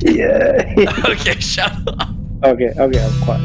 Yeah. Okay, shut up. Okay, I'm quiet.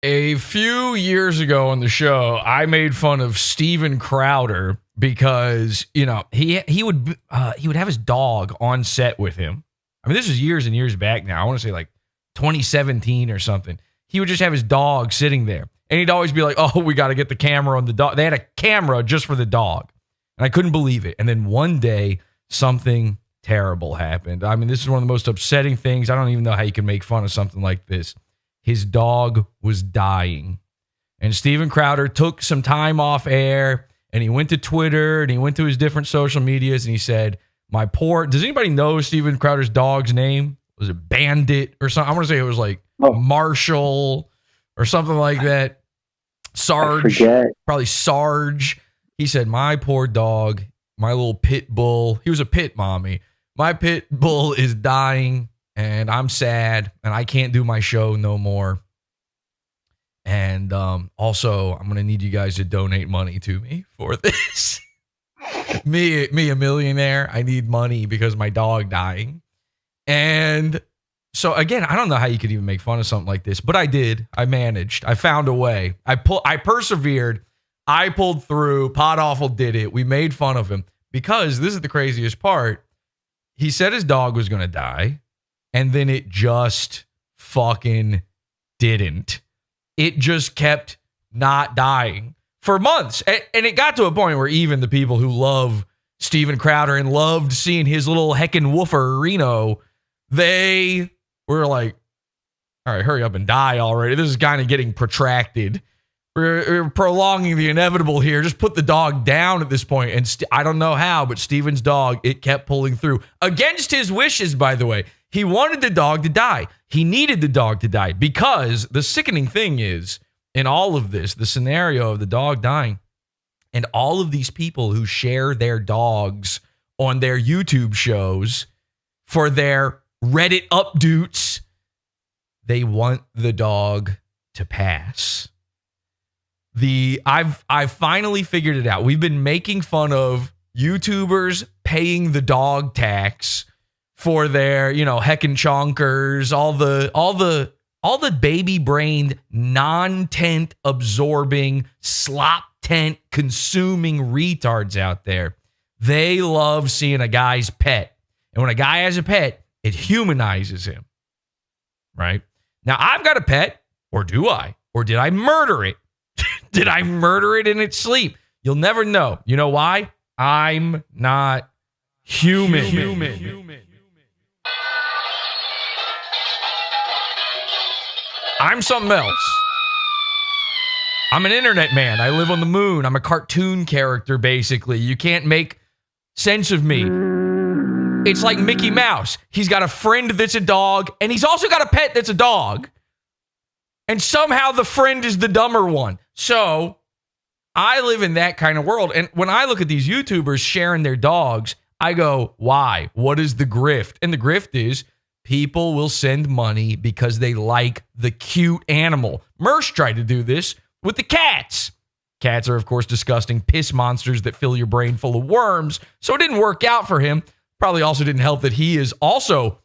A few years ago on the show, I made fun of Steven Crowder because, you know, he would have his dog on set with him. I mean, this was years and years back now. I want to say like 2017 or something. He would just have his dog sitting there. And he'd always be like, oh, we got to get the camera on the dog. They had a camera just for the dog. And I couldn't believe it. And then one day, something terrible happened. I mean, this is one of the most upsetting things. I don't even know how you can make fun of something like this. His dog was dying. And Steven Crowder took some time off air and he went to Twitter and he went to his different social medias and he said, my poor, does anybody know Steven Crowder's dog's name? Was it Bandit or something? I want to say it was like Marshall or something like that. Sarge, probably Sarge. He said, my poor dog, my little pit bull. He was a pit mommy. My pit bull is dying. And I'm sad, and I can't do my show no more. And also, I'm going to need you guys to donate money to me for this. me, a millionaire, I need money because my dog dying. And so, again, I don't know how you could even make fun of something like this, but I did. I managed. I found a way. I persevered. I pulled through. PodAWFUL did it. We made fun of him because this is the craziest part. He said his dog was going to die. And then it just fucking didn't. It just kept not dying for months. And it got to a point where even the people who love Steven Crowder and loved seeing his little heckin woofer, Reno, they were like, all right, hurry up and die already. This is kind of getting protracted. We're prolonging the inevitable here. Just put the dog down at this point. And I don't know how, but Steven's dog, it kept pulling through. Against his wishes, by the way. He wanted the dog to die. He needed the dog to die because the sickening thing is, in all of this, the scenario of the dog dying, and all of these people who share their dogs on their YouTube shows for their Reddit updoots, they want the dog to pass. I've finally figured it out. We've been making fun of YouTubers paying the dog tax for their, you know, heckin chonkers, all the baby-brained, non-tent absorbing, slop-tent consuming retards out there. They love seeing a guy's pet. And when a guy has a pet, it humanizes him. Right? Now, I've got a pet, or do I? Or did I murder it? Did I murder it in its sleep? You'll never know. You know why? I'm not human. I'm something else. I'm an internet man. I live on the moon. I'm a cartoon character, basically. You can't make sense of me. It's like Mickey Mouse. He's got a friend that's a dog, and he's also got a pet that's a dog. And somehow the friend is the dumber one. So I live in that kind of world. And when I look at these YouTubers sharing their dogs, I go, why? What is the grift? And the grift is people will send money because they like the cute animal. Mersh tried to do this with the cats. Cats are, of course, disgusting piss monsters that fill your brain full of worms. So it didn't work out for him. Probably also didn't help that he is also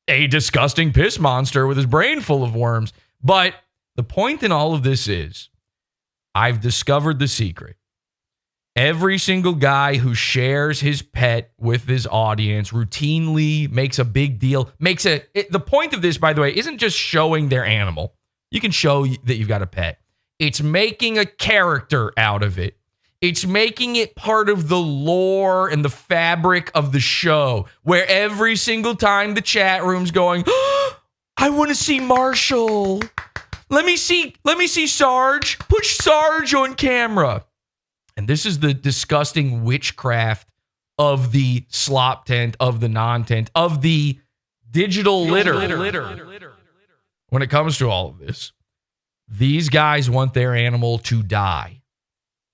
a disgusting piss monster with his brain full of worms. But the point in all of this is I've discovered the secret. Every single guy who shares his pet with his audience routinely makes a big deal. The point of this, by the way, isn't just showing their animal. You can show that you've got a pet. It's making a character out of it. It's making it part of the lore and the fabric of the show, where every single time the chat room's going, oh, I want to see Marshall. Let me see Sarge. Put Sarge on camera. And this is the disgusting witchcraft of the sloptent, of the nontent, of the digital litter. When it comes to all of this, these guys want their animal to die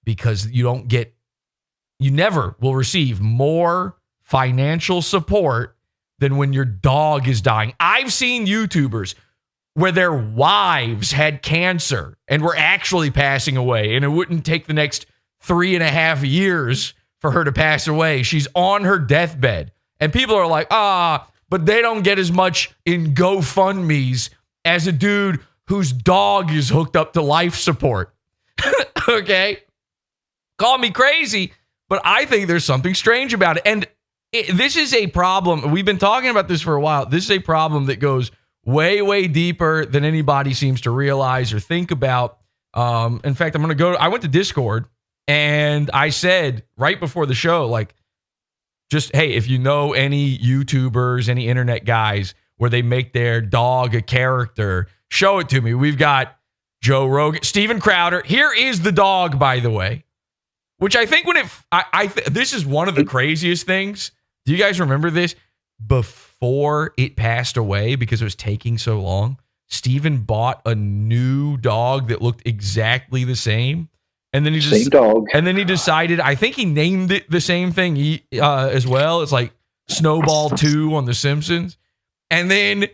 because you never will receive more financial support than when your dog is dying. I've seen YouTubers where their wives had cancer and were actually passing away, and it wouldn't take the next 3.5 years for her to pass away. She's on her deathbed. And people are like, but they don't get as much in GoFundMe's as a dude whose dog is hooked up to life support. Okay? Call me crazy, but I think there's something strange about it. And this is a problem. We've been talking about this for a while. This is a problem that goes way, way deeper than anybody seems to realize or think about. In fact, I went to Discord and I said right before the show, like, just, hey, if you know any YouTubers, any internet guys where they make their dog a character, show it to me. We've got Joe Rogan, Steven Crowder. Here is the dog, by the way. Which I think this is one of the craziest things. Do you guys remember this? Before it passed away, because it was taking so long, Steven bought a new dog that looked exactly the same. And then he decided, I think he named it the same thing as well. It's like Snowball 2 on The Simpsons. And then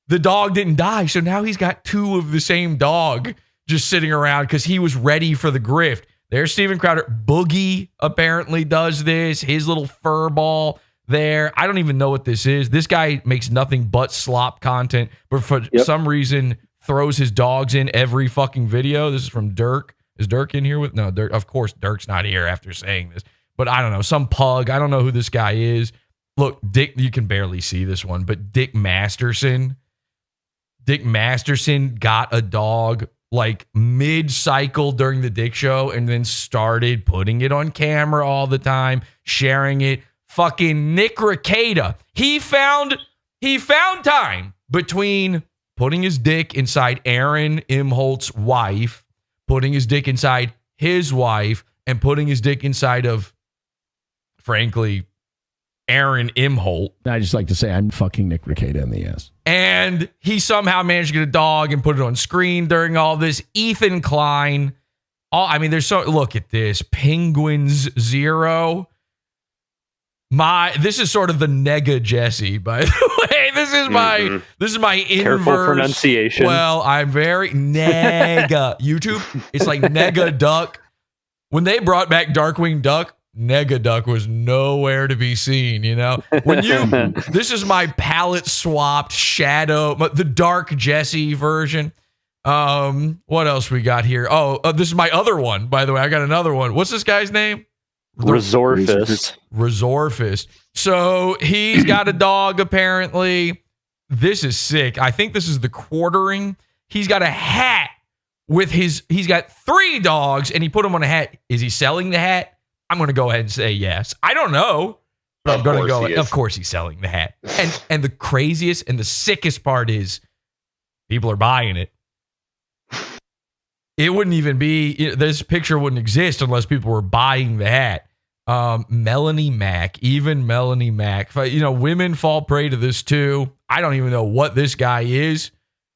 the dog didn't die. So now he's got two of the same dog just sitting around because he was ready for the grift. There's Steven Crowder. Boogie apparently does this. His little fur ball there. I don't even know what this is. This guy makes nothing but slop content, but for some reason throws his dogs in every fucking video. This is from Dirk. Is Dirk in here with? No, Dirk. Of course, Dirk's not here after saying this. But I don't know. Some pug. I don't know who this guy is. Look, Dick, you can barely see this one, but Dick Masterson. Dick Masterson got a dog like mid-cycle during the Dick Show and then started putting it on camera all the time, sharing it. Fucking Nick Rekieta. He found time between putting his dick inside Aaron Imholt's wife, putting his dick inside his wife, and putting his dick inside of, frankly, Aaron Imholt. I just like to say I'm fucking Nick Rekieta in the ass. And he somehow managed to get a dog and put it on screen during all this. Ethan Klein. Look at this. Penguins 0. This is sort of the nega Jesse, by the way. This is my inverse. Careful pronunciation. Well, I'm very nega. YouTube, it's like nega duck. When they brought back Darkwing Duck, Nega Duck was nowhere to be seen, you know? This is my palette swapped shadow, the dark Jesse version. What else we got here? This is my other one, by the way. I got another one. What's this guy's name? Resorfist. So he's got a dog, apparently. This is sick. I think this is the quartering. He's got a hat with he's got 3 dogs, and he put them on a hat. Is he selling the hat? I'm going to go ahead and say yes. I don't know, but I'm going to go. Of course he's selling the hat. And the craziest and the sickest part is people are buying it. It wouldn't even be, this picture wouldn't exist unless people were buying the hat. Melanie Mack, women fall prey to this too. I don't even know what this guy is.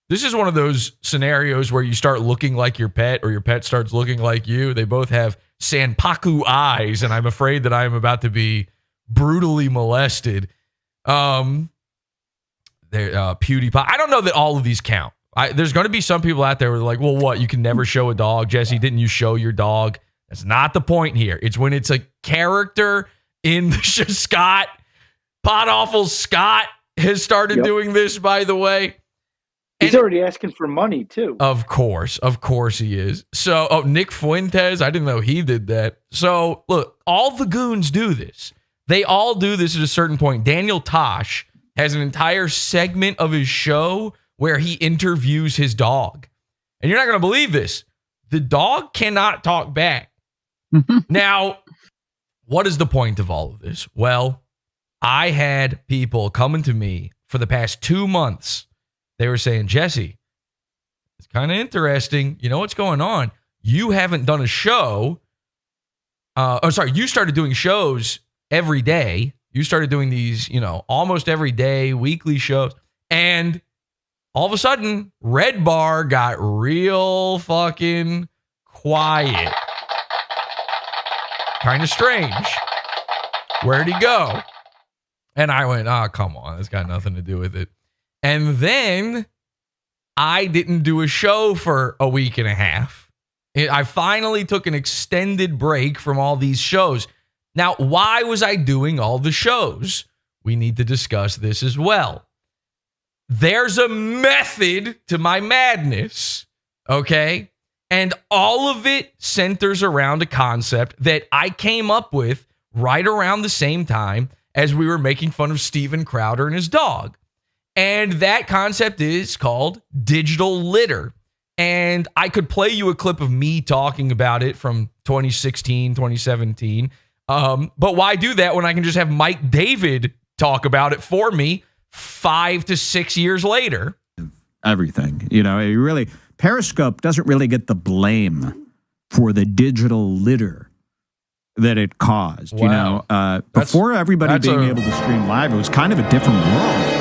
This is one of those scenarios where you start looking like your pet or your pet starts looking like you. They both have Sanpaku eyes, and I'm afraid that I am about to be brutally molested. PewDiePie. I don't know that all of these count. There's going to be some people out there who are like, well, what? You can never show a dog. Jesse, didn't you show your dog? That's not the point here. It's when it's a character in the Scott. PodAWFUL Scott has started doing this, by the way. He's already asking for money, too. Of course he is. So, Nick Fuentes, I didn't know he did that. So, look, all the goons do this. They all do this at a certain point. Daniel Tosh has an entire segment of his show where he interviews his dog. And you're not going to believe this. The dog cannot talk back. Now, what is the point of all of this? Well, I had people coming to me for the past 2 months. They were saying, Jesse, it's kind of interesting. You know what's going on? You haven't done a show. You started doing shows every day. You started doing these, almost every day, weekly shows. And all of a sudden, Red Bar got real fucking quiet. Kind of strange. Where'd he go? And I went, come on. It's got nothing to do with it. And then I didn't do a show for a week and a half. I finally took an extended break from all these shows. Now, why was I doing all the shows? We need to discuss this as well. There's a method to my madness, okay? And all of it centers around a concept that I came up with right around the same time as we were making fun of Steven Crowder and his dog. And that concept is called digital litter. And I could play you a clip of me talking about it from 2016, 2017. But why do that when I can just have Mike David talk about it for me 5 to 6 years later? Everything. Periscope doesn't really get the blame for the digital litter that it caused. Wow. Before everybody being able to stream live, it was kind of a different world.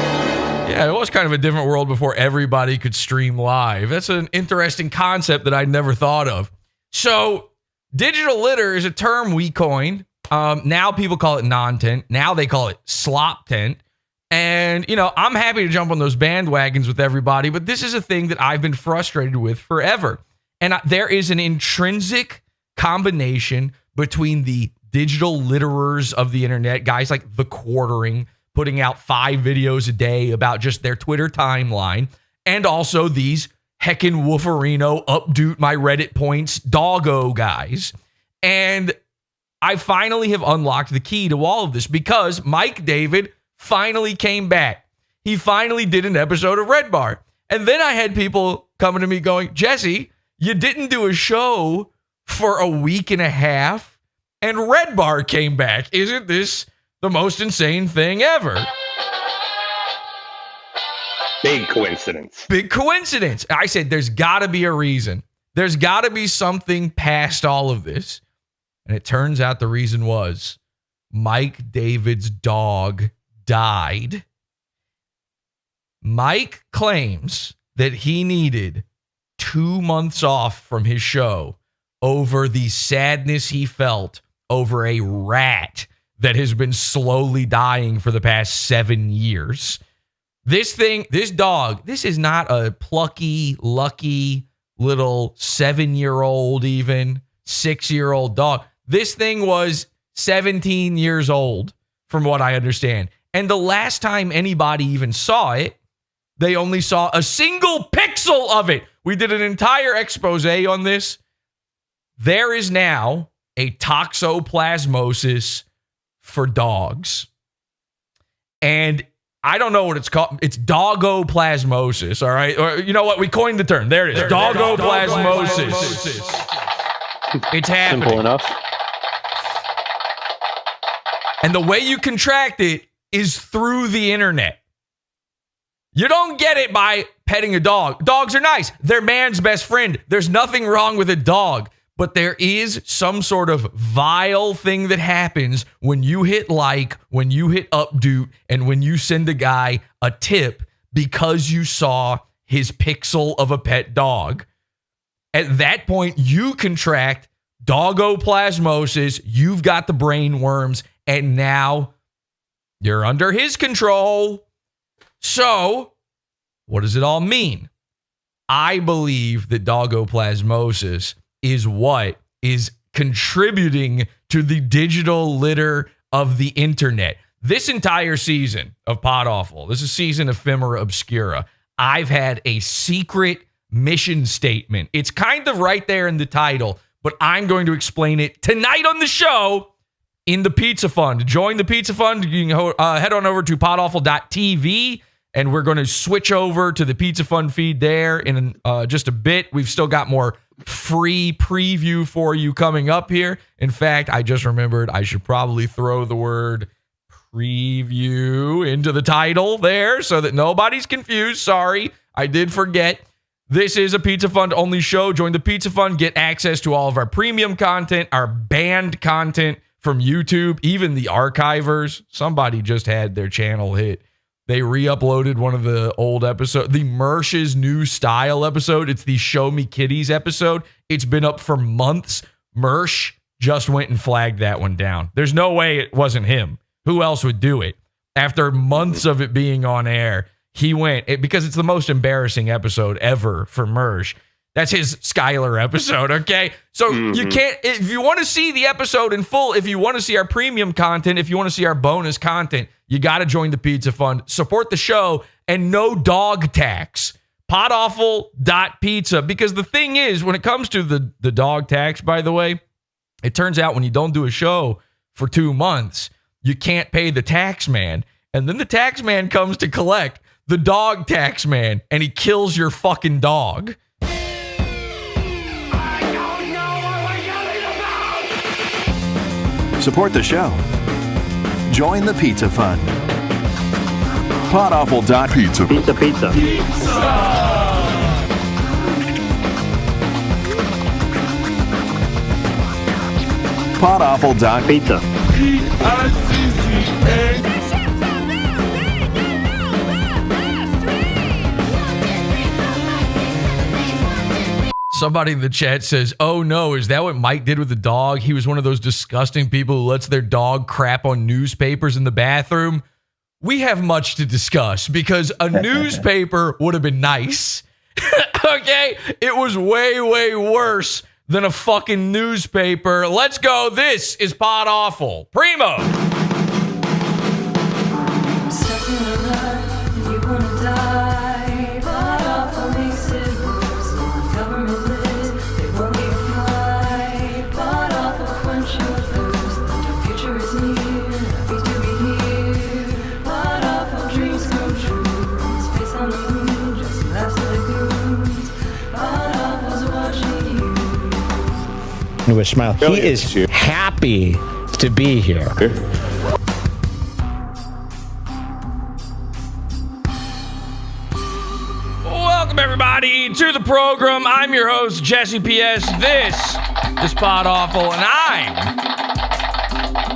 Yeah, it was kind of a different world before everybody could stream live. That's an interesting concept that I'd never thought of. So, digital litter is a term we coined. Now people call it nontent. Now they call it sloptent. And, I'm happy to jump on those bandwagons with everybody, but this is a thing that I've been frustrated with forever. And there is an intrinsic combination between the digital litterers of the internet, guys like The Quartering, putting out 5 videos a day about just their Twitter timeline, and also these heckin wooferino, updoot my Reddit points, doggo guys. And I finally have unlocked the key to all of this because Mike David finally came back. He finally did an episode of Red Bar. And then I had people coming to me going, Jesse, you didn't do a show for a week and a half, and Red Bar came back. Isn't this the most insane thing ever? Big coincidence. Big coincidence. I said, there's got to be a reason. There's got to be something past all of this. And it turns out the reason was Mike David's dog died. Mike claims that he needed 2 months off from his show over the sadness he felt over a rat that has been slowly dying for the past 7 years. This dog, this is not a plucky, lucky little 7-year-old, even 6-year-old dog. This thing was 17 years old, from what I understand. And the last time anybody even saw it, they only saw a single pixel of it. We did an entire expose on this. There is now a toxoplasmosis for dogs. And I don't know what it's called. It's doggoplasmosis, all right? Or you know what? We coined the term. There it is. Doggoplasmosis. It's happening. Simple enough. And the way you contract it is through the internet. You don't get it by petting a dog. Dogs are nice. They're man's best friend. There's nothing wrong with a dog. But there is some sort of vile thing that happens when you hit like, when you hit updoot, and when you send a guy a tip because you saw his pixel of a pet dog. At that point, you contract doggoplasmosis. You've got the brain worms, and now you're under his control. So, what does it all mean? I believe that doggoplasmosis is what is contributing to the digital litter of the internet. This entire season of PodAWFUL, this is season ephemera obscura, I've had a secret mission statement. It's kind of right there in the title, but I'm going to explain it tonight on the show in the Pizza Fund. To join the Pizza Fund, you can head on over to podawful.tv, and we're going to switch over to the Pizza Fund feed there in just a bit. We've still got more free preview for you coming up here. In fact, I just remembered I should probably throw the word preview into the title there so that nobody's confused. Sorry, I did forget. This is a Pizza Fund only show. Join the Pizza Fund, get access to all of our premium content, our banned content from YouTube, even the archivers. Somebody just had their channel hit. They re-uploaded one of the old episodes, the Mersh's New Style episode. It's the Show Me Kitties episode. It's been up for months. Mersh just went and flagged that one down. There's no way it wasn't him. Who else would do it? After months of it being on air, he went, because it's the most embarrassing episode ever for Mersh. That's his Skylar episode, okay? So you can't, if you want to see the episode in full, if you want to see our premium content, if you want to see our bonus content, you got to join the Pizza Fund, support the show, and no dog tax. Podawful.pizza. Because the thing is, when it comes to the dog tax, by the way, it turns out when you don't do a show for 2 months, you can't pay the tax man. And then the tax man comes to collect the dog tax man, and he kills your fucking dog. Support the show. Join the Pizza Fund. Podawful.pizza. Pizza, pizza. Podawful.pizza. Somebody in the chat says, oh no, is that what Mike did with the dog? He was one of those disgusting people who lets their dog crap on newspapers in the bathroom. We have much to discuss because a newspaper would have been nice. Okay? It was way, way worse than a fucking newspaper. Let's go. This is Pod Awful. Primo. With a smile. He is happy to be here. Welcome, everybody, to the program. I'm your host, Jesse P.S. This is Pod Awful, and I'm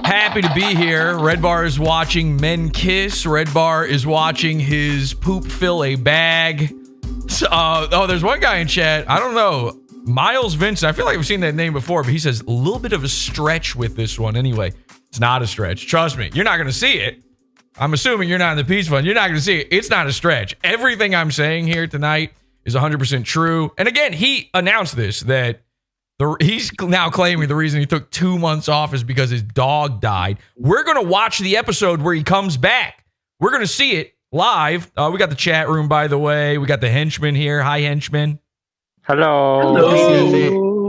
happy to be here. Red Bar is watching men kiss. Red Bar is watching his poop fill a bag. There's one guy in chat. I don't know. Miles Vincent, I feel like I've seen that name before, but he says a little bit of a stretch with this one. Anyway, it's not a stretch. Trust me, you're not going to see it. I'm assuming you're not in the Pizza Fund. You're not going to see it. It's not a stretch. Everything I'm saying here tonight is 100% true. And again, he announced this, that he's now claiming the reason he took 2 months off is because his dog died. We're going to watch the episode where he comes back. We're going to see it live. We got the chat room, by the way. We got the henchman here. Hi, henchman. Hello.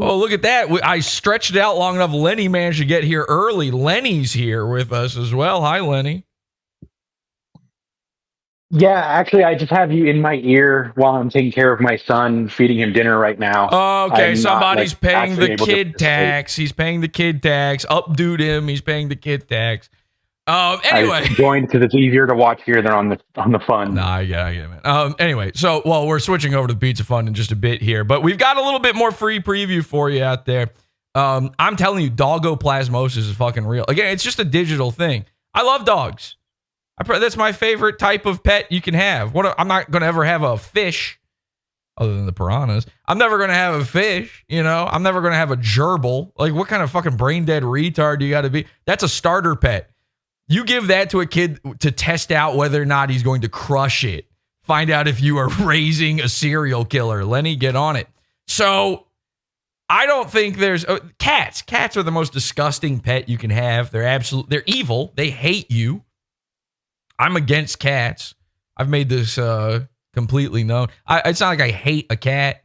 Oh, look at that. I stretched it out long enough. Lenny managed to get here early. Lenny's here with us as well. Hi, Lenny. Yeah, actually, I just have you in my ear while I'm taking care of my son, feeding him dinner right now. Okay, I'm somebody's not, paying the able kid to tax. He's paying the kid tax. Updoot him. He's paying the kid tax. Anyway. I joined because it's easier to watch here than on the fun. Nah, I get it, man. Anyway, so, we're switching over to the Pizza Fund in just a bit here, but we've got a little bit more free preview for you out there. I'm telling you, doggoplasmosis is fucking real. Again, it's just a digital thing. I love dogs. That's my favorite type of pet you can have. I'm not going to ever have a fish, other than the piranhas. I'm never going to have a fish, you know? I'm never going to have a gerbil. Like, what kind of fucking brain dead retard do you got to be? That's a starter pet. You give that to a kid to test out whether or not he's going to crush it. Find out if you are raising a serial killer. Lenny, get on it. So I don't think there's cats. Cats are the most disgusting pet you can have. They're evil. They hate you. I'm against cats. I've made this completely known. It's not like I hate a cat.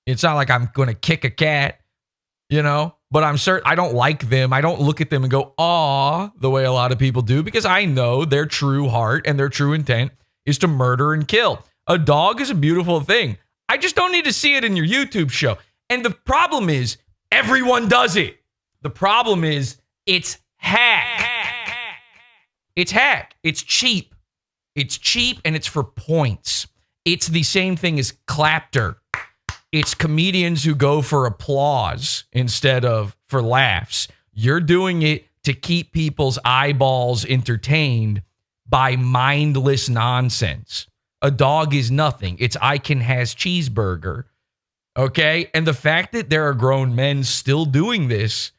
It's not like I'm going to kick a cat, you know, but I'm certain I don't like them. I don't look at them and go, aw, the way a lot of people do, because I know their true heart and their true intent is to murder and kill. A dog is a beautiful thing. I just don't need to see it in your YouTube show. And the problem is everyone does it. The problem is it's hack. It's hack. It's cheap. It's cheap and it's for points. It's the same thing as clapter. It's comedians who go for applause instead of for laughs. You're doing it to keep people's eyeballs entertained by mindless nonsense. A dog is nothing. It's I can has cheeseburger. Okay? And the fact that there are grown men still doing this,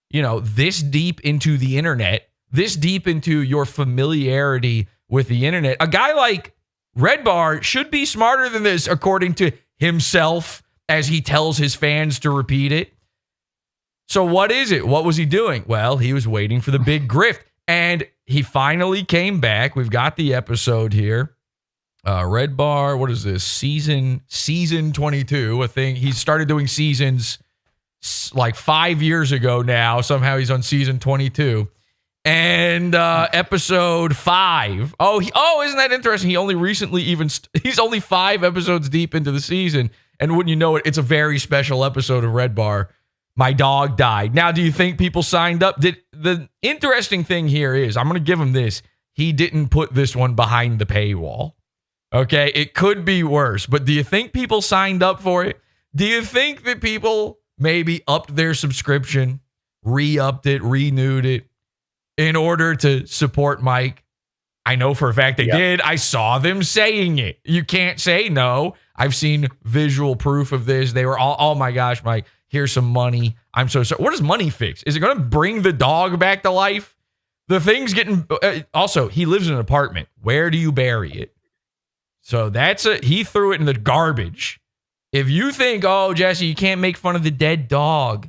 you know, this deep into the internet, this deep into your familiarity with the internet, a guy like Red Bar should be smarter than this, according to himself, as he tells his fans to repeat it. So what is it? What was he doing? Well, he was waiting for the big grift, and he finally came back. We've got the episode here. Red Bar, what is this? Season 22, a thing. He started doing seasons like 5 years ago now. Somehow he's on season 22. And episode 5. Oh, isn't that interesting? He only recently he's only 5 episodes deep into the season. And wouldn't you know it, it's a very special episode of Red Bar. My dog died. Now, do you think people signed up? The interesting thing here is, I'm going to give him this. He didn't put this one behind the paywall. Okay, it could be worse. But do you think people signed up for it? Do you think that people maybe upped their subscription, re-upped it, renewed it, in order to support Mike? I know for a fact they did. I saw them saying it. You can't say no. I've seen visual proof of this. They were all, oh my gosh, Mike, here's some money. I'm so sorry. What does money fix? Is it going to bring the dog back to life? The thing's getting, also, he lives in an apartment. Where do you bury it? So he threw it in the garbage. If you think, oh, Jesse, you can't make fun of the dead dog.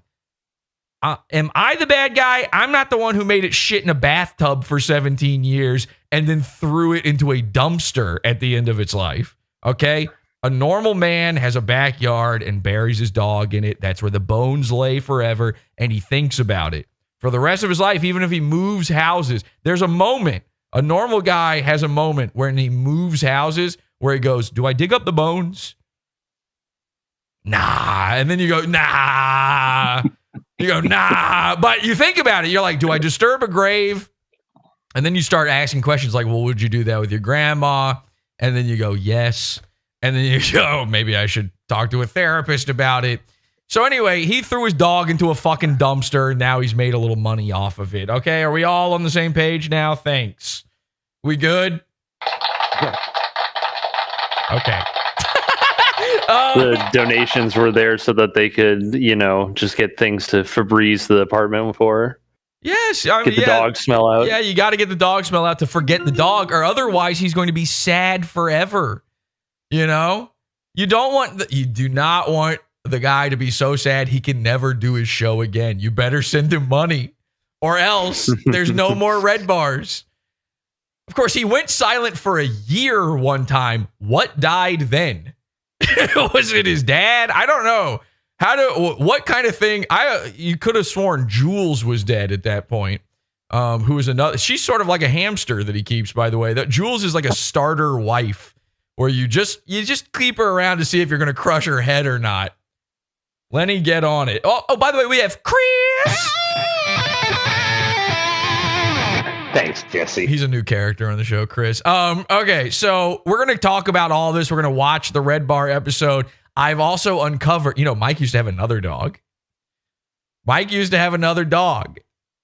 Am I the bad guy? I'm not the one who made it shit in a bathtub for 17 years and then threw it into a dumpster at the end of its life. Okay? A normal man has a backyard and buries his dog in it. That's where the bones lay forever, and he thinks about it for the rest of his life, even if he moves houses. There's a moment. A normal guy has a moment when he moves houses where he goes, do I dig up the bones? Nah. And then you go, nah. You go, nah. But you think about it. You're like, do I disturb a grave? And then you start asking questions like, well, would you do that with your grandma? And then you go, yes. And then you go, maybe I should talk to a therapist about it. So anyway, he threw his dog into a fucking dumpster. Now he's made a little money off of it. Okay, are we all on the same page now? Thanks. We good? Okay. The donations were there so that they could, just get things to Febreze the apartment for. Yes. Get the dog smell out. Yeah, you got to get the dog smell out to forget the dog, or otherwise he's going to be sad forever. You know? You do not want the guy to be so sad he can never do his show again. You better send him money, or else there's no more Red Bars. Of course, he went silent for a year one time. What died then? Was it his dad? I don't know. What kind of thing? You could have sworn Jules was dead at that point. Who is another? She's sort of like a hamster that he keeps, by the way. That Jules is like a starter wife, where you just keep her around to see if you're going to crush her head or not. Lenny, get on it. Oh, by the way, we have Chris. Thanks, Jesse. He's a new character on the show, Chris. Okay, so we're going to talk about all this. We're going to watch the Red Bar episode. I've also uncovered, Mike used to have another dog.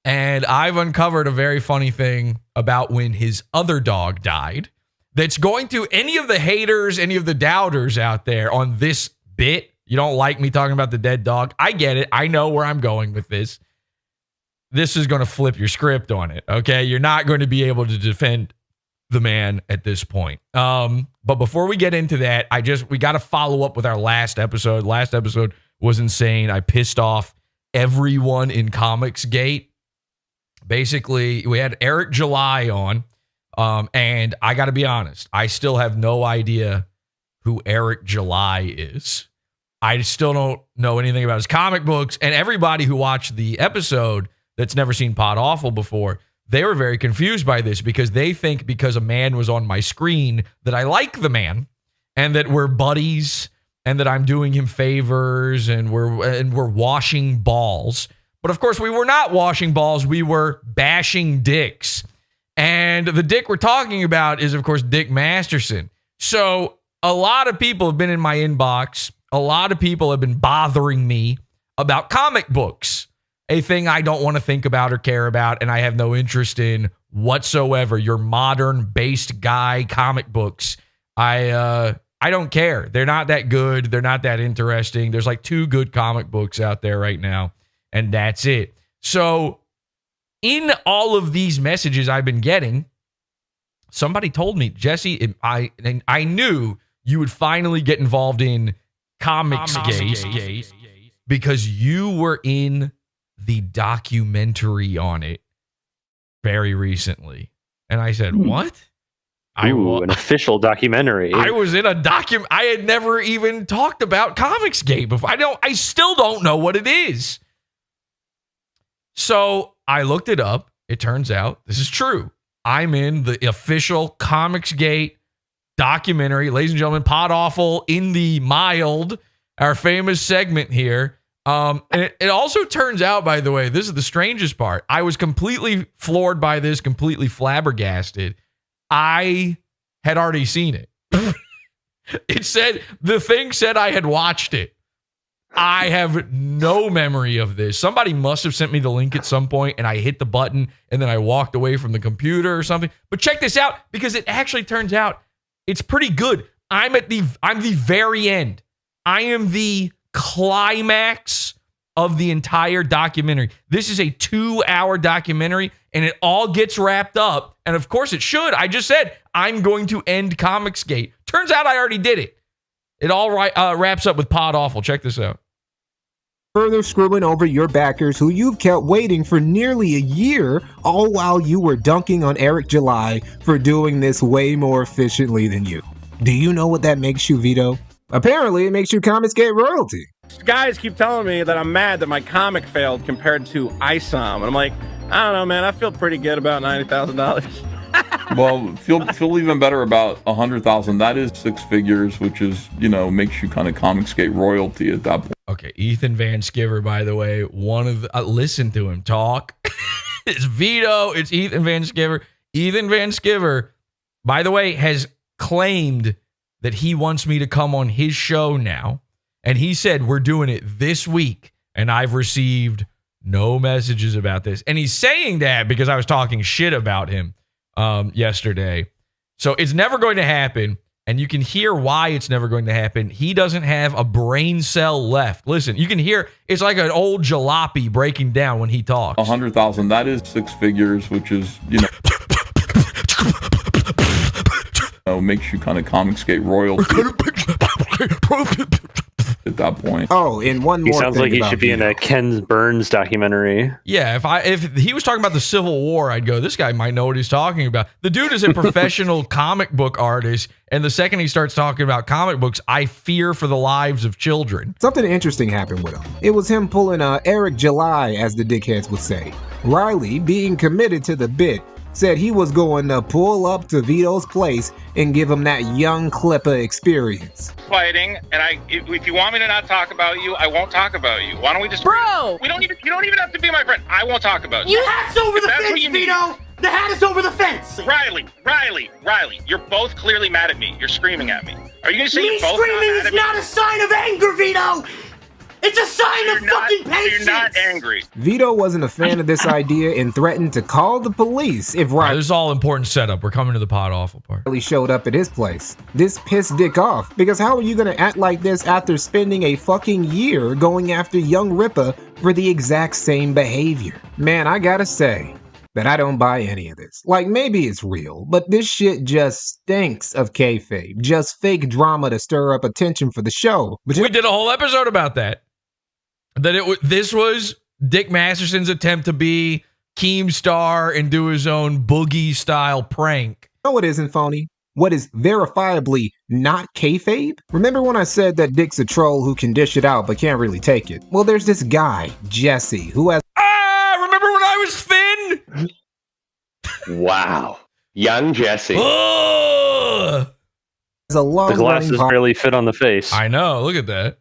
And I've uncovered a very funny thing about when his other dog died. That's going to any of the haters, any of the doubters out there on this bit. You don't like me talking about the dead dog. I get it. I know where I'm going with this. This is going to flip your script on it, okay? You're not going to be able to defend the man at this point. But before we get into that, we got to follow up with our last episode. Last episode was insane. I pissed off everyone in COMICSGATE. Basically, we had Eric July on, and I got to be honest, I still have no idea who Eric July is. I still don't know anything about his comic books. And everybody who watched the episode that's never seen Pod Awful before, they were very confused by this because they think because a man was on my screen that I like the man and that we're buddies and that I'm doing him favors and we're washing balls. But of course, we were not washing balls. We were bashing dicks. And the dick we're talking about is, of course, Dick Masterson. So a lot of people have been in my inbox. A lot of people have been bothering me about comic books, a thing I don't want to think about or care about, and I have no interest in whatsoever. Your modern-based guy comic books, I don't care. They're not that good. They're not that interesting. There's like 2 good comic books out there right now, and that's it. So in all of these messages I've been getting, somebody told me, Jesse, I knew you would finally get involved in COMICSGATE because you were in the documentary on it very recently. And I said, what? An official documentary. I was in a I had never even talked about COMICSGATE before. I still don't know what it is. So I looked it up. It turns out this is true. I'm in the official COMICSGATE documentary. Ladies and gentlemen, Pod Awful in the mild, our famous segment here. And it also turns out, by the way, this is the strangest part. I was completely floored by this, completely flabbergasted. I had already seen it. The thing said I had watched it. I have no memory of this. Somebody must have sent me the link at some point and I hit the button and then I walked away from the computer or something. But check this out, because it actually turns out it's pretty good. I'm the very end. I am the climax of the entire documentary. This is a 2-hour documentary and it all gets wrapped up. And of course it should. I just said I'm going to end COMICSGATE. Turns out I already did it. It all wraps up with Pod Awful. Check this out. Further screwing over your backers who you've kept waiting for nearly a year, all while you were dunking on Eric July for doing this way more efficiently than you. Do you know what that makes you, Vito? Apparently, it makes you COMICSGATE royalty. Guys keep telling me that I'm mad that my comic failed compared to ISOM. And I'm like, I don't know, man. I feel pretty good about $90,000. Well, feel even better about 100,000. That is 6 figures, which is, makes you kind of COMICSGATE royalty at that point. Okay, Ethan Van Sciver, by the way, listen to him talk. It's Vito. It's Ethan Van Sciver. Ethan Van Sciver, by the way, has claimed that he wants me to come on his show now. And he said, we're doing it this week. And I've received no messages about this. And he's saying that because I was talking shit about him yesterday. So it's never going to happen. And you can hear why it's never going to happen. He doesn't have a brain cell left. Listen, you can hear it's like an old jalopy breaking down when he talks. 100,000. That is 6 figures, which is, makes you kind of COMICSGATE royalty at that point. Oh, and one more. He sounds like he should be in a Ken Burns documentary. Yeah, if he was talking about the Civil War, I'd go, this guy might know what he's talking about. The dude is a professional comic book artist, and the second he starts talking about comic books, I fear for the lives of children. Something interesting happened with him. It was him pulling Eric July, as the dickheads would say. Riley, being committed to the bit, said he was going to pull up to Vito's place and give him that young Clipper experience. Fighting, and if you want me to not talk about you, I won't talk about you. Why don't we just... Bro! You don't even have to be my friend. I won't talk about you. The hat's over the fence, Vito! The hat is over the fence! Riley, you're both clearly mad at me. You're screaming at me. Are you going to say you're both screaming mad at is me? not a sign of anger, Vito! It's a sign of fucking patience! You're not angry. Vito wasn't a fan of this idea and threatened to call the police if This is all important setup. We're coming to the Pod Awful part. Riley showed up at his place. This pissed Dick off, because how are you gonna act like this after spending a fucking year going after young Ripper for the exact same behavior? Man, I gotta say that I don't buy any of this. Like, maybe it's real, but this shit just stinks of kayfabe. Just fake drama to stir up attention for the show. But we did a whole episode about that. This was Dick Masterson's attempt to be Keemstar and do his own boogie style prank. No, it isn't phony. what is verifiably not kayfabe? Remember when I said that Dick's a troll who can dish it out but can't really take it? Well, there's this guy, Jesse, who has... Remember when I was thin? Wow. Young Jesse. Ugh. A long the glasses barely fit on the face. I know. Look at that.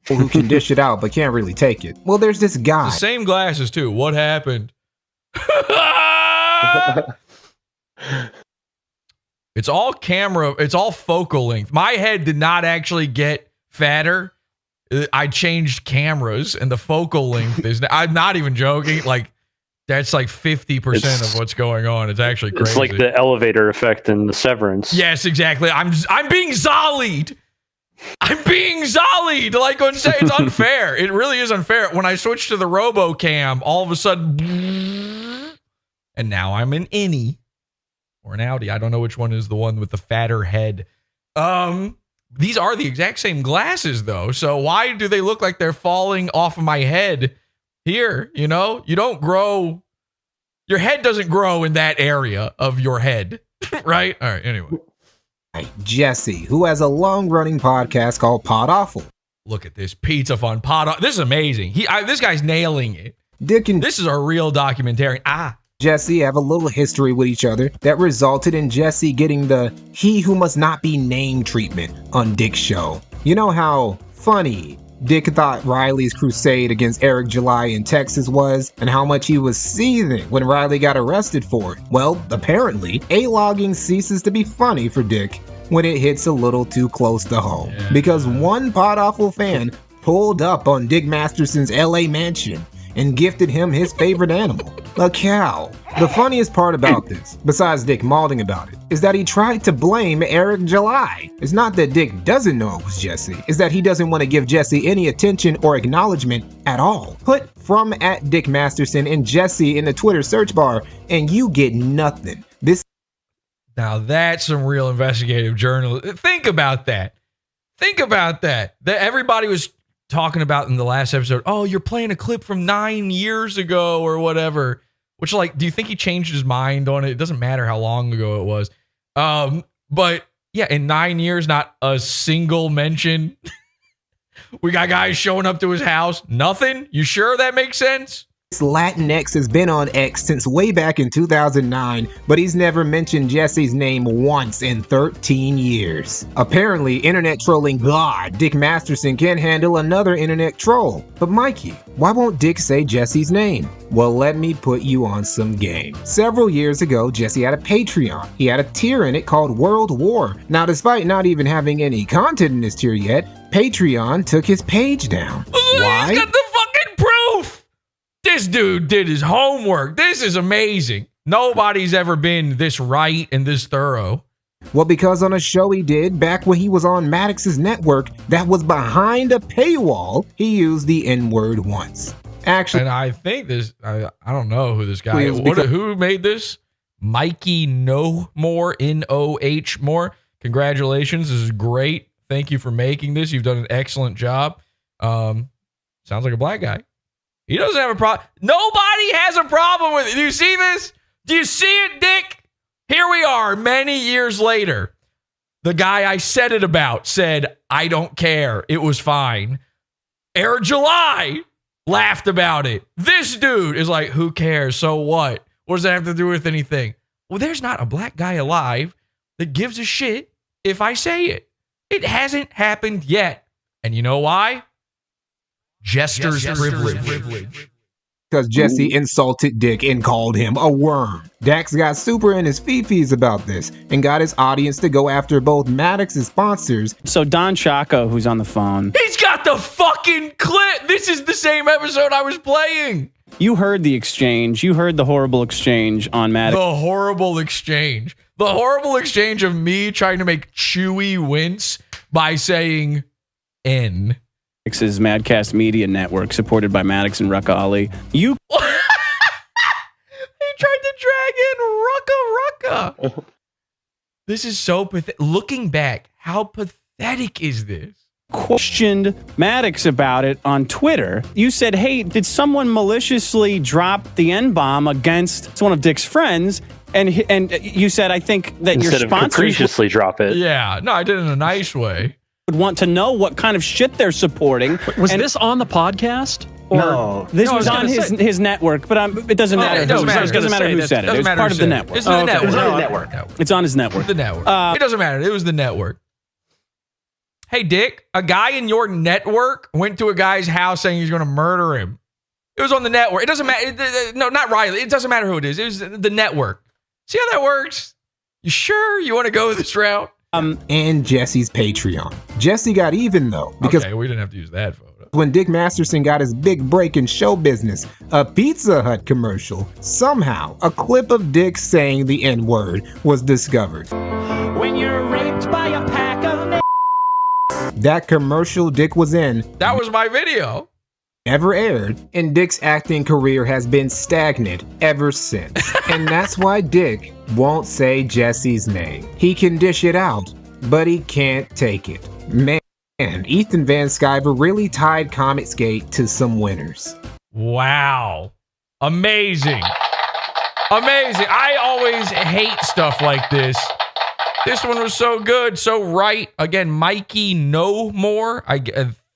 Who can dish it out but can't really take it. Well, there's this guy. The same glasses, too. What happened? It's all camera. It's all focal length. My head did not actually get fatter. I changed cameras, and the focal length is... I'm not even joking. Like, that's like 50% of what's going on. It's actually crazy. It's like the elevator effect in the Severance. Yes, exactly. I'm being zollied. I'm being zollied. Like on say, it's unfair. It really is unfair. When I switched to the RoboCam, all of a sudden, and now I'm an innie or an Audi. I don't know which one is the one with the fatter head. These are the exact same glasses though. So why do they look like they're falling off of my head? Here, you know, you don't grow, your head doesn't grow in that area of your head, right? All right, anyway. Jesse, who has a long-running podcast called PODAWFUL. Look at this pizza fun This is amazing. This guy's nailing it. Dick and this is a real documentarian. Jesse have a little history with each other that resulted in Jesse getting the "he who must not be named" treatment on Dick's show. You know how funny Dick thought Riley's crusade against Eric July in Texas was, and how much he was seething when Riley got arrested for it. Well, apparently, A-logging ceases to be funny for Dick when it hits a little too close to home. Because one PODAWFUL fan pulled up on Dick Masterson's LA mansion and gifted him his favorite animal, a cow. The funniest part about this, besides Dick mauling about it, is that he tried to blame Eric July. It's not that Dick doesn't know it was Jesse, it's that he doesn't want to give Jesse any attention or acknowledgement at all. Put from @Dick Masterson and Jesse in the Twitter search bar, and you get nothing. Now that's some real investigative journalism. Think about that. Think about that. That everybody was talking about in the last episode. Oh, you're playing a clip from 9 years ago or whatever. Which, like, do you think he changed his mind on it? It doesn't matter how long ago it was. But yeah, in 9 years, not a single mention. We got guys showing up to his house. Nothing? You sure that makes sense? Latinx has been on X since way back in 2009, but he's never mentioned Jesse's name once in 13 years. Apparently, internet trolling god Dick Masterson can handle another internet troll. But Mikey, why won't Dick say Jesse's name? Well, let me put you on some game. Several years ago, Jesse had a Patreon. He had a tier in it called World War. Now, despite not even having any content in this tier yet, Patreon took his page down. Why? He's got the fucking proof! This dude did his homework. This is amazing. Nobody's ever been this right and this thorough. Well, because on a show he did back when he was on Maddox's network that was behind a paywall, he used the N-word once. Actually, and I think this, I don't know who this guy is. Who made this? Mikey No More, N-O-H More. Congratulations. This is great. Thank you for making this. You've done an excellent job. Sounds like a black guy. He doesn't have a problem. Nobody has a problem with it. Do you see this? Do you see it, Dick? Here we are many years later. The guy I said it about said, I don't care. It was fine. Eric July laughed about it. This dude is like, who cares? So what? What does that have to do with anything? Well, there's not a black guy alive that gives a shit if I say it. It hasn't happened yet. And you know why? Jester's privilege. Because Jesse insulted Dick and called him a worm. Dax got super in his fifis about this and got his audience to go after both Maddox's sponsors. So Don Chaco, who's on the phone. He's got the fucking clip. This is the same episode I was playing. You heard the exchange. You heard the horrible exchange on Maddox. The horrible exchange. The horrible exchange of me trying to make Chewy wince by saying N. Maddox's Madcast Media Network, supported by Maddox and Rucka Ali. You he tried to drag in Rucka. This is so pathetic. Looking back, how pathetic is this? Questioned Maddox about it on Twitter. You said, hey, did someone maliciously drop the N-bomb against one of Dick's friends? And you said, I think that your Instead of sponsors capriciously drop it. Yeah. No, I did it in a nice way. would want to know what kind of shit they're supporting. Was this on the podcast? Or? No. This was on his network, but it doesn't matter. It doesn't matter who said it. It was part of the network. It's the network. It's on the network. It's on his network. The network. It doesn't matter. It was the network. Hey, Dick, a guy in your network went to a guy's house saying he's going to murder him. It was on the network. It doesn't matter. No, not Riley. It doesn't matter who it is. It was the network. See how that works? You sure you want to go this route? And Jesse's Patreon. Jesse got even though, because we didn't have to use that photo. When Dick Masterson got his big break in show business, a Pizza Hut commercial, somehow a clip of Dick saying the N-word was discovered. When you're raped by a pack of That commercial Dick was in, that was my video, never aired, and Dick's acting career has been stagnant ever since. And that's why Dick won't say Jesse's name. He can dish it out, but he can't take it. Man, Ethan Van Sciver really tied COMICSGATE to some winners. Wow. Amazing. Amazing. I always hate stuff like this. This one was so good, so right. Again, Mikey No More. I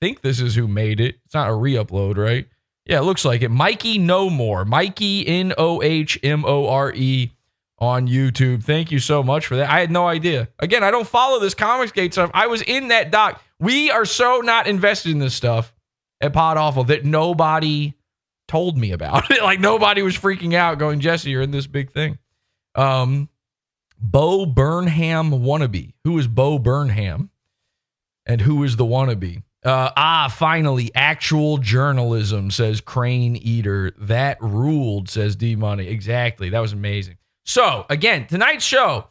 think this is who made it. It's not a re-upload, right? Yeah, it looks like it. Mikey No More. Mikey NOHMORE on YouTube. Thank you so much for that. I had no idea. Again, I don't follow this COMICSGATE stuff. I was in that doc. We are so not invested in this stuff at PodAWFUL that nobody told me about it. Like, nobody was freaking out going, Jesse, you're in this big thing. Bo Burnham wannabe. Who is Bo Burnham? And who is the wannabe? Finally, actual journalism, says Crane Eater. That ruled, says D-Money. Exactly. That was amazing. So, again, tonight's show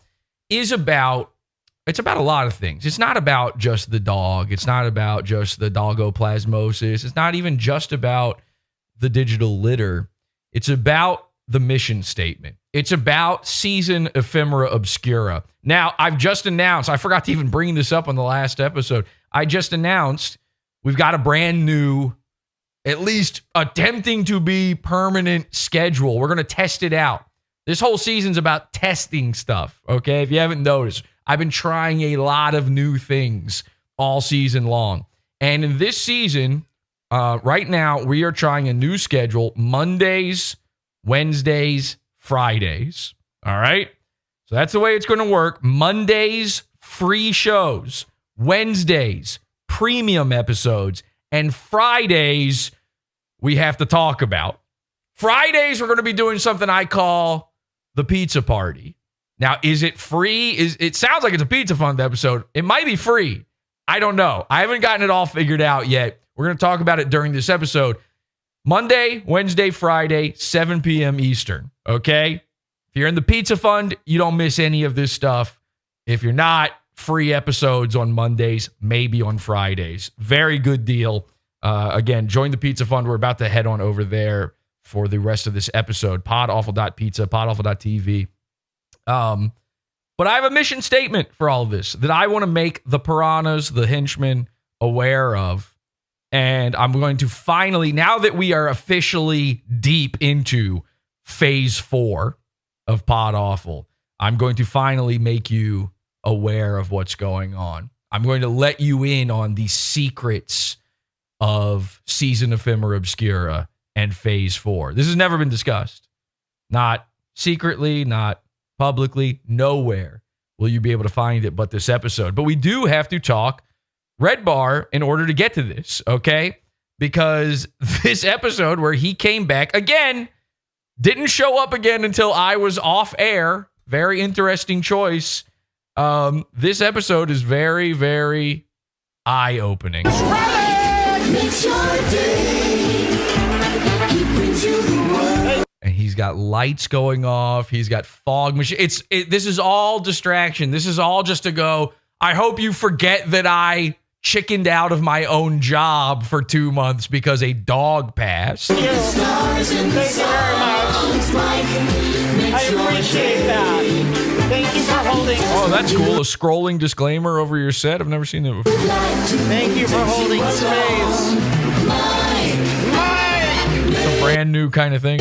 is about a lot of things. It's not about just the dog. It's not about just the doggoplasmosis. It's not even just about the digital litter. It's about the mission statement. It's about season ephemera obscura. Now, I've just announced, I forgot to even bring this up on the last episode. I just announced we've got a brand new, at least attempting to be permanent schedule. We're going to test it out. This whole season's about testing stuff, okay? If you haven't noticed, I've been trying a lot of new things all season long. And in this season, right now, we are trying a new schedule, Mondays, Wednesdays, Fridays. All right? So that's the way it's going to work. Mondays, free shows. Wednesdays, premium episodes. And Fridays, we have to talk about. Fridays, we're going to be doing something I call the pizza party. Now, is it free? It sounds like it's a Pizza Fund episode. It might be free. I don't know. I haven't gotten it all figured out yet. We're going to talk about it during this episode. Monday, Wednesday, Friday, 7 p.m. Eastern. Okay? If you're in the Pizza Fund, you don't miss any of this stuff. If you're not, free episodes on Mondays, maybe on Fridays. Very good deal. Again, join the Pizza Fund. We're about to head on over there for the rest of this episode. PodAWFUL.pizza, PodAWFUL.tv. But I have a mission statement for all of this that I want to make the piranhas, the henchmen, aware of. And I'm going to finally, now that we are officially deep into phase 4 of PodAWFUL, I'm going to finally make you aware of what's going on. I'm going to let you in on the secrets of season ephemera obscura and phase 4. This has never been discussed. Not secretly, not publicly, nowhere will you be able to find it but this episode. But we do have to talk Red Bar in order to get to this, okay? Because this episode where he came back, again, didn't show up again until I was off air. Very interesting choice. This episode is very, very eye-opening. And he's got lights going off. He's got fog machine. This is all distraction. This is all just to go, I hope you forget that I chickened out of my own job for 2 months because a dog passed. Thank you very much. I appreciate that. Thank you for holding. Oh, that's cool. A scrolling disclaimer over your set. I've never seen that before. Thank you for holding space. It's a brand new kind of thing.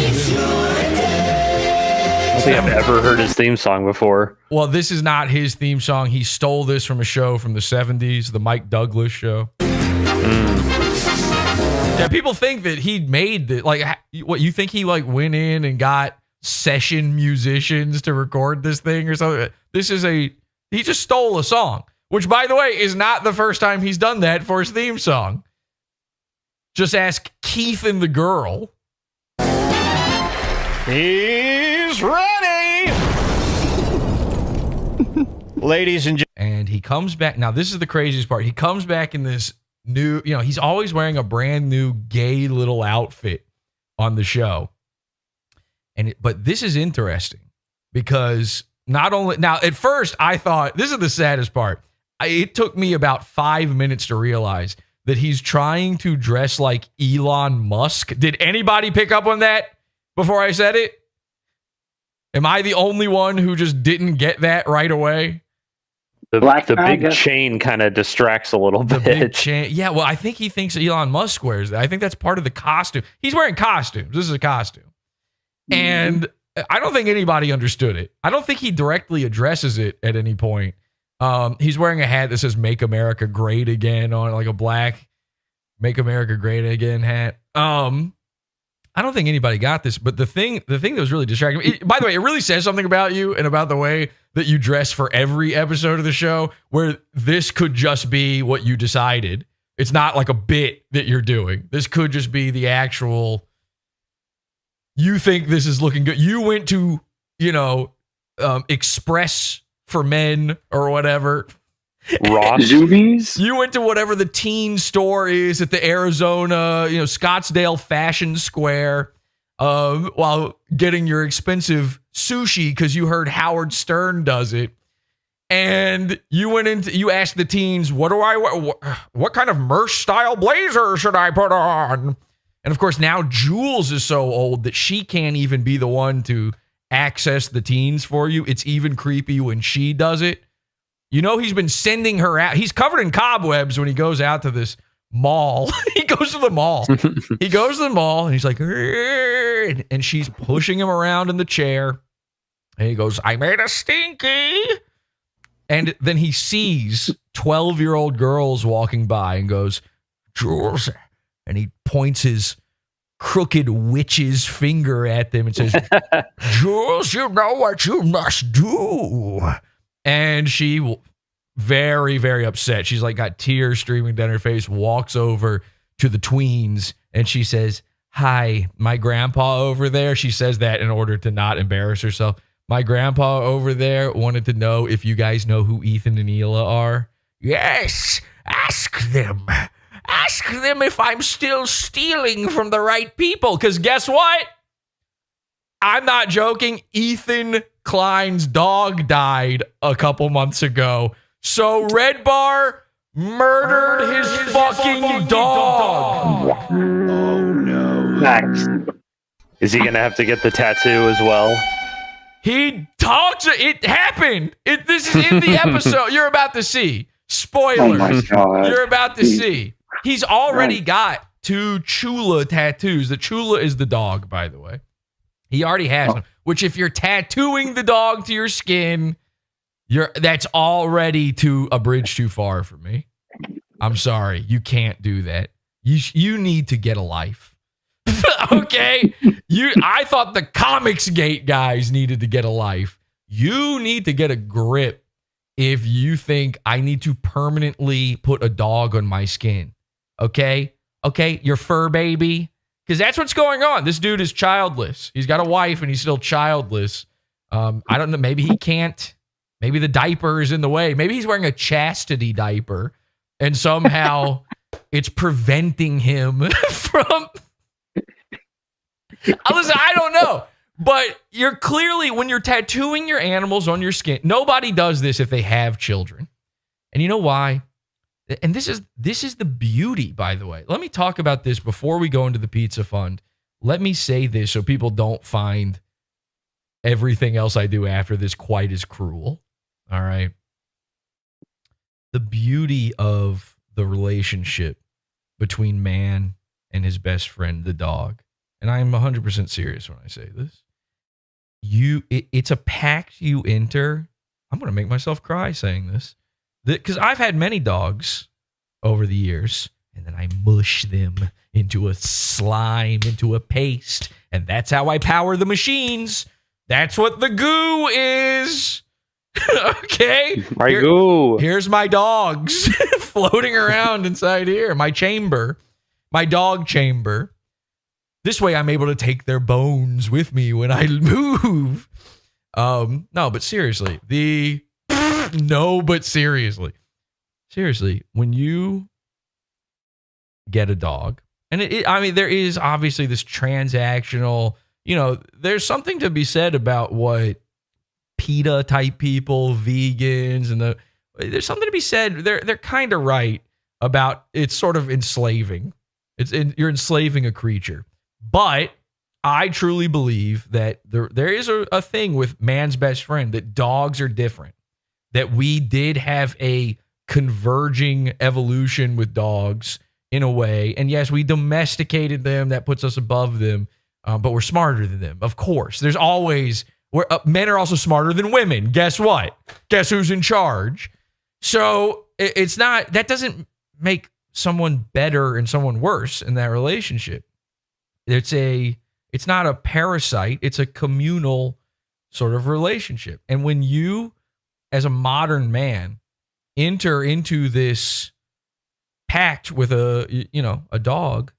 think I've ever heard his theme song before. Well, this is not his theme song. He stole this from a show from the 70s, the Mike Douglas show. Yeah, people think that he made the, like, what, you think he like went in and got session musicians to record this thing or something? He just stole a song, which, by the way, is not the first time he's done that for his theme song. Just ask Keith and the Girl. He's ready! Ladies and gentlemen. And he comes back. Now, this is the craziest part. He comes back in this new, he's always wearing a brand new gay little outfit on the show. But this is interesting because not only, now at first I thought, this is the saddest part. It took me about 5 minutes to realize that he's trying to dress like Elon Musk. Did anybody pick up on that before I said it? Am I the only one who just didn't get that right away? The big chain kind of distracts a little bit. The big chain. Yeah, well, I think he thinks Elon Musk wears that. I think that's part of the costume. He's wearing costumes. This is a costume. And I don't think anybody understood it. I don't think he directly addresses it at any point. He's wearing a hat that says "Make America Great Again" on it, like a black "Make America Great Again" hat. I don't think anybody got this, but the thing that was really distracting me, by the way, it really says something about you and about the way that you dress for every episode of the show, where this could just be what you decided. It's not like a bit that you're doing. This could just be the actual, you think this is looking good. You went to, Express for Men or whatever. Ross. Zoomies? You went to whatever the teen store is at the Arizona, Scottsdale Fashion Square, while getting your expensive sushi because you heard Howard Stern does it. And you asked the teens, what kind of merch style blazer should I put on? And of course, now Jules is so old that she can't even be the one to access the teens for you. It's even creepy when she does it. He's been sending her out. He's covered in cobwebs when he goes out to this mall. He goes to the mall. And he's like, and she's pushing him around in the chair. And he goes, I made a stinky. And then he sees 12-year-old girls walking by and goes, Jules. And he points his crooked witch's finger at them and says, Jules, you know what you must do. And she, very, very upset. She's like got tears streaming down her face, walks over to the tweens and she says, hi, my grandpa over there. She says that in order to not embarrass herself. My grandpa over there wanted to know if you guys know who Ethan and Hila are. Yes, ask them. Ask them if I'm still stealing from the right people. Because guess what? I'm not joking. Ethan Klein's dog died a couple months ago. So Red Bar murdered his fucking dog. Oh, no. Nice. Is he going to have to get the tattoo as well? He talks. It happened. This is in the episode. You're about to see. Spoilers. Oh my God. You're about to see. He's already got 2 Chula tattoos. The Chula is the dog, by the way. He already has them, which if you're tattooing the dog to your skin, that's already a bridge too far for me. I'm sorry. You can't do that. You need to get a life. Okay? I thought the COMICSGATE guys needed to get a life. You need to get a grip if you think I need to permanently put a dog on my skin. Okay? Okay? Your fur baby. Because that's what's going on. This dude is childless. He's got a wife and he's still childless. I don't know. Maybe he can't. Maybe the diaper is in the way. Maybe he's wearing a chastity diaper and somehow it's preventing him from. Listen, I don't know. But you're clearly, when you're tattooing your animals on your skin, nobody does this if they have children. And you know why? And this is the beauty, by the way. Let me talk about this before we go into the pizza fund. Let me say this so people don't find everything else I do after this quite as cruel. All right. The beauty of the relationship between man and his best friend, the dog. And I'm 100% serious when I say this. it's a pact you enter. I'm going to make myself cry saying this, because I've had many dogs over the years, and then I mush them into a slime, into a paste, and that's how I power the machines. That's what the goo is. Okay? My goo. Here's my dogs floating around inside here, my chamber, my dog chamber. This way I'm able to take their bones with me when I move. No, but seriously, seriously, when you get a dog, and there is obviously this transactional, there's something to be said about what PETA type people, vegans, and there's something to be said. They're kind of right about it's sort of enslaving. You're enslaving a creature. But I truly believe that there is a thing with man's best friend, that dogs are different, that we did have a converging evolution with dogs in a way. And yes, we domesticated them. That puts us above them, but we're smarter than them. Of course, there's always, men are also smarter than women. Guess what? Guess who's in charge? So it's not, that doesn't make someone better and someone worse in that relationship. It's not a parasite. It's a communal sort of relationship. And when you, as a modern man, enter into this pact with a dog,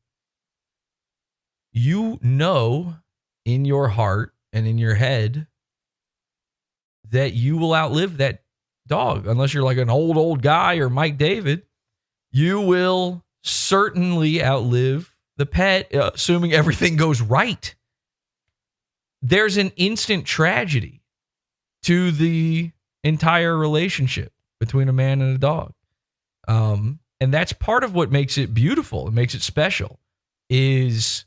you know in your heart and in your head that you will outlive that dog. Unless you're like an old guy or Mike David, you will certainly outlive the pet, assuming everything goes right. There's an instant tragedy to the entire relationship between a man and a dog. And that's part of what makes it beautiful and makes it special, is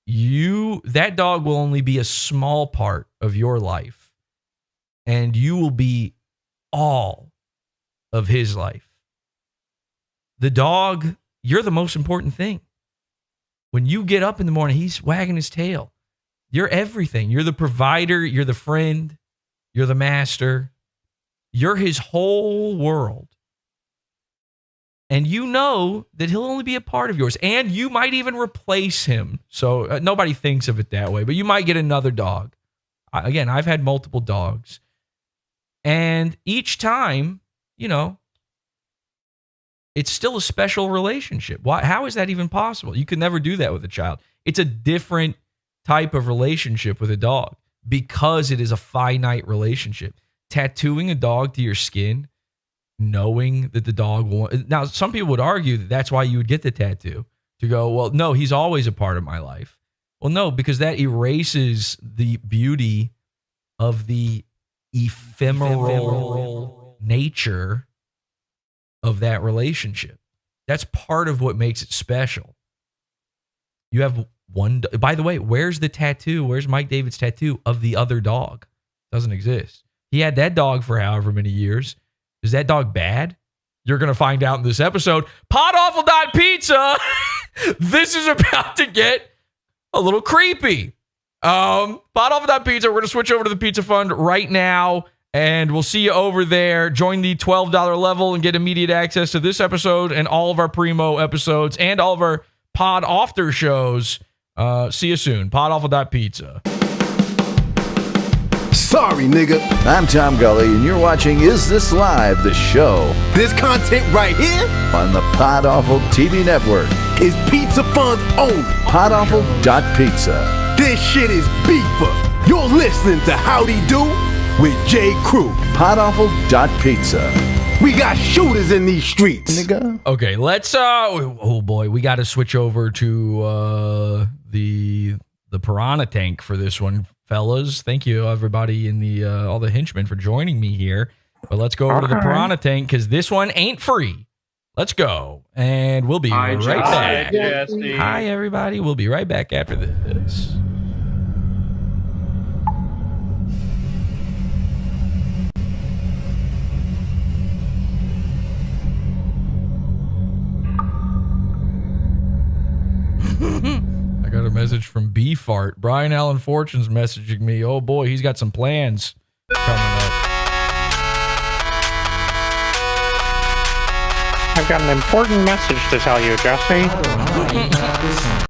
that dog will only be a small part of your life, and you will be all of his life. The dog, you're the most important thing. When you get up in the morning, he's wagging his tail. You're everything. You're the provider. You're the friend. You're the master. You're his whole world. And you know that he'll only be a part of yours. And you might even replace him. So nobody thinks of it that way. But you might get another dog. Again, I've had multiple dogs. And each time, it's still a special relationship. How is that even possible? You could never do that with a child. It's a different type of relationship with a dog because it is a finite relationship. Tattooing a dog to your skin, knowing that the dog won't. Now, some people would argue that that's why you would get the tattoo, to go, well, no, he's always a part of my life. Well, no, because that erases the beauty of the ephemeral nature of that relationship. That's part of what makes it special. You have one. By the way, where's the tattoo? Where's Mike David's tattoo of the other dog? Doesn't exist. He had that dog for however many years. Is that dog bad? You're going to find out in this episode. PodAWFUL.pizza. This is about to get a little creepy. PodAWFUL.pizza. We're going to switch over to the Pizza Fund right now. And we'll see you over there. Join the $12 level and get immediate access to this episode and all of our Primo episodes and all of our Pod After shows. See you soon. PodAWFUL.pizza. Sorry, nigga. I'm Tom Gully, and you're watching Is This Live, the show. This content right here on the PodAWFUL TV network is Pizza Fun's own. PodAWFUL.pizza. This shit is beefer. You're listening to Howdy Do with J. Crew. PodAWFUL.pizza. We got shooters in these streets, nigga. Okay, let's oh boy, we got to switch over to the piranha tank for this one, fellas. Thank you everybody in the all the henchmen for joining me here. But let's go over to the piranha tank because this one ain't free. Let's go, and we'll be right back. Hi everybody, we'll be right back after this. I I got a message from B-Fart. Brian Allen Fortune's messaging me. Oh boy, he's got some plans coming up. I've got an important message to tell you, Jesse.